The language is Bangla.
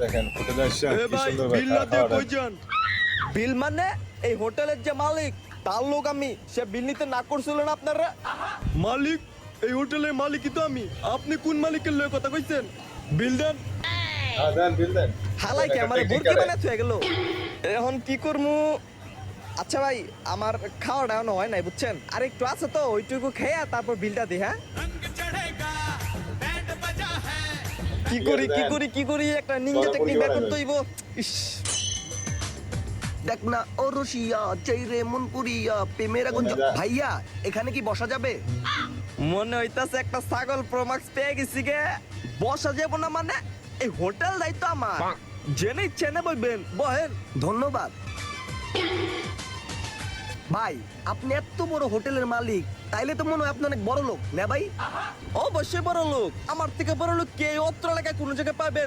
দেখেন হোটেলে আসছেন এ কি ভাই সুন্দর বিল না দিয়ে খাওয়া কই যান? বিল মানে এই হোটেলের যে মালিক তার লোক আমি, সে বিল নিতে না করছিলেন আপনারা? মালিক? এই হোটেলের মালিকই তো আমি। আপনি কোন মালিকের লয়ে কথা কইছেন? বিল দেন। দেন বিল দেন। হালাই কে আমারে টেকনিক বুরকি করে। বানাতে হয়ে গেল। এখন কি করমু? আচ্ছা ভাই, আমার খাওয়াটা এখনো হয় নাই বুঝছেন, আর একটু আছে তো, ওইটুকু খেয়ে তারপর বিলটা দিই। হ্যাঁ কি করি কি করি কি করি, একটা নিনজা চলো, টেকনিক মুরগি বের বানাই করতে হইব। ইস, দেখ না ও রশিয়া চাইরে মন পুরিয়া প্রেমের আগুন যা। ভাইয়া এখানে কি বসা যাবে? মনে হইতাছে একটা ছাগল প্রোম্যাক্স পেয়ে গেছি গে। বসা যাব না মানে? এই হোটেল দায়িত্ব আমার, জেনে ইচ্ছে না বইবেন, বহেন। ধন্যবাদ ভাই, আপনি এত বড় হোটেলের মালিক, তাইলে তো মনে হয় আপনি অনেক বড় লোক না ভাই? অবশ্যই বড় লোক, আমার থেকে বড় লোক কে অত্র এলাকায় কোনো জায়গায় পাবেন?